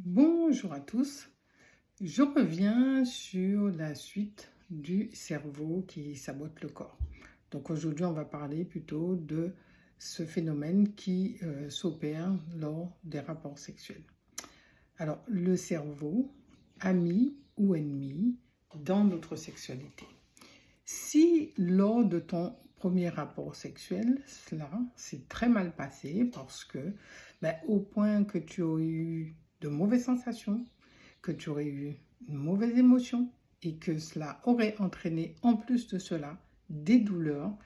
Bonjour à tous, je reviens sur la suite du cerveau qui sabote le corps. Donc aujourd'hui, on va parler plutôt de ce phénomène qui s'opère lors des rapports sexuels. Alors, le cerveau, ami ou ennemi dans notre sexualité. Si lors de ton premier rapport sexuel, cela s'est très mal passé parce que, au point que tu aurais eu de mauvaises sensations, que tu aurais eu une mauvaise émotion et que cela aurait entraîné en plus de cela des douleurs,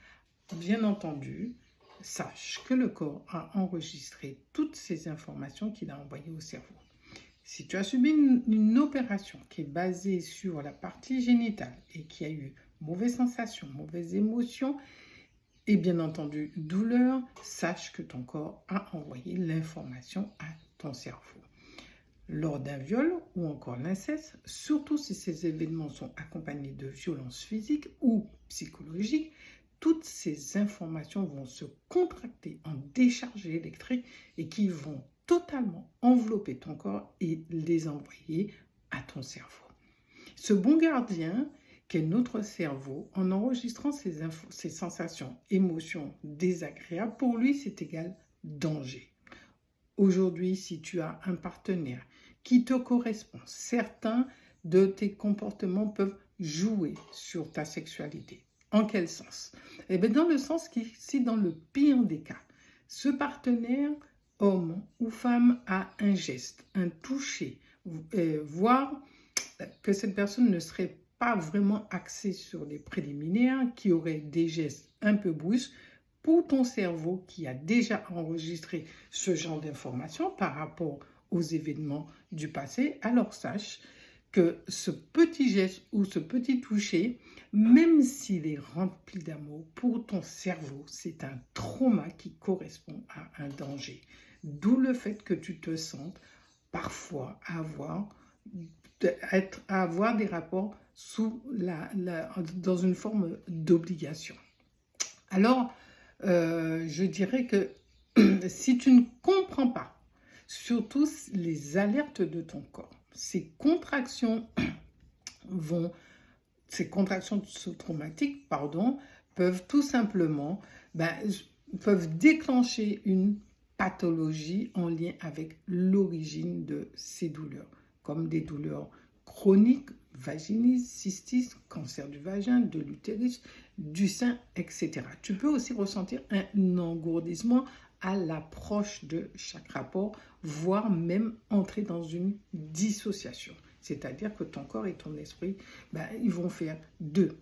bien entendu, sache que le corps a enregistré toutes ces informations qu'il a envoyées au cerveau. Si tu as subi une opération qui est basée sur la partie génitale et qui a eu mauvaises sensations, mauvaises émotions et bien entendu douleur, sache que ton corps a envoyé l'information à ton cerveau. Lors d'un viol ou encore l'inceste, surtout si ces événements sont accompagnés de violences physiques ou psychologiques, toutes ces informations vont se contracter en décharges électriques et qui vont totalement envelopper ton corps et les envoyer à ton cerveau. Ce bon gardien qu'est notre cerveau, en enregistrant ces sensations, émotions désagréables, pour lui c'est égal danger. Aujourd'hui, si tu as un partenaire qui te correspond, certains de tes comportements peuvent jouer sur ta sexualité. En quel sens? Eh bien, dans le sens qui, si dans le pire des cas, ce partenaire, homme ou femme, a un geste, un toucher, voire que cette personne ne serait pas vraiment axée sur les préliminaires, qui aurait des gestes un peu brusques, pour ton cerveau qui a déjà enregistré ce genre d'informations par rapport aux événements du passé, alors sache que ce petit geste ou ce petit toucher, même s'il est rempli d'amour, pour ton cerveau, c'est un trauma qui correspond à un danger. D'où le fait que tu te sentes parfois à avoir des rapports dans une forme d'obligation. Alors, je dirais que si tu ne comprends pas, surtout les alertes de ton corps, ces contractions traumatiques, peuvent tout simplement peuvent déclencher une pathologie en lien avec l'origine de ces douleurs, comme des douleurs chroniques, vaginisme, cystisme, cancer du vagin, de l'utérus, du sein, etc. Tu peux aussi ressentir un engourdissement à l'approche de chaque rapport, voire même entrer dans une dissociation. C'est-à-dire que ton corps et ton esprit, ils vont faire deux.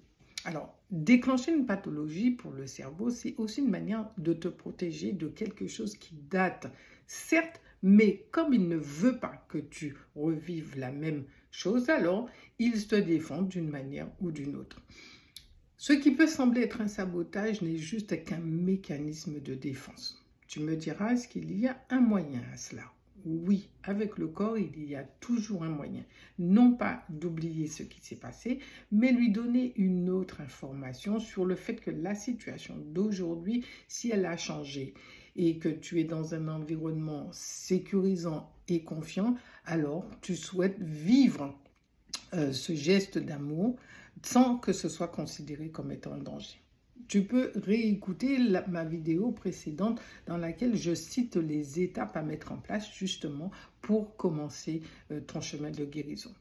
Alors, déclencher une pathologie pour le cerveau, c'est aussi une manière de te protéger de quelque chose qui date, certes, mais comme il ne veut pas que tu revives la même chose, alors il se défend d'une manière ou d'une autre. Ce qui peut sembler être un sabotage n'est juste qu'un mécanisme de défense. Tu me diras, est-ce qu'il y a un moyen à cela? Oui, avec le corps, il y a toujours un moyen. Non pas d'oublier ce qui s'est passé, mais lui donner une autre information sur le fait que la situation d'aujourd'hui, si elle a changé et que tu es dans un environnement sécurisant et confiant, alors tu souhaites vivre ce geste d'amour sans que ce soit considéré comme étant un danger. Tu peux réécouter ma vidéo précédente dans laquelle je cite les étapes à mettre en place justement pour commencer ton chemin de guérison.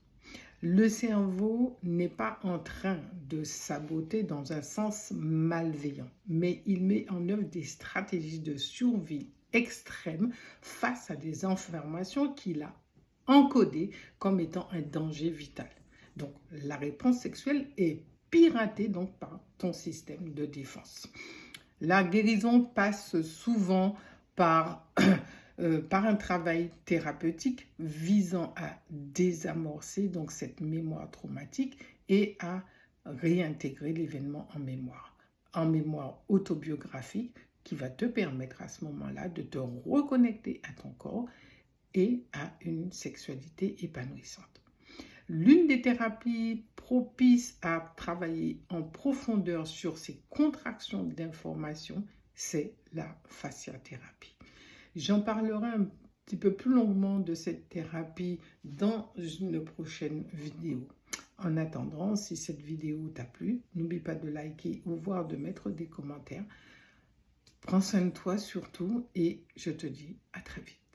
Le cerveau n'est pas en train de saboter dans un sens malveillant, mais il met en œuvre des stratégies de survie extrêmes face à des informations qu'il a encodées comme étant un danger vital. Donc, la réponse sexuelle est piratée donc par ton système de défense. La guérison passe souvent par un travail thérapeutique visant à désamorcer donc cette mémoire traumatique et à réintégrer l'événement en mémoire autobiographique qui va te permettre à ce moment-là de te reconnecter à ton corps et à une sexualité épanouissante. L'une des thérapies propices à travailler en profondeur sur ces contractions d'information, c'est la fasciathérapie. J'en parlerai un petit peu plus longuement de cette thérapie dans une prochaine vidéo. En attendant, si cette vidéo t'a plu, n'oublie pas de liker ou voire de mettre des commentaires. Prends soin de toi surtout et je te dis à très vite.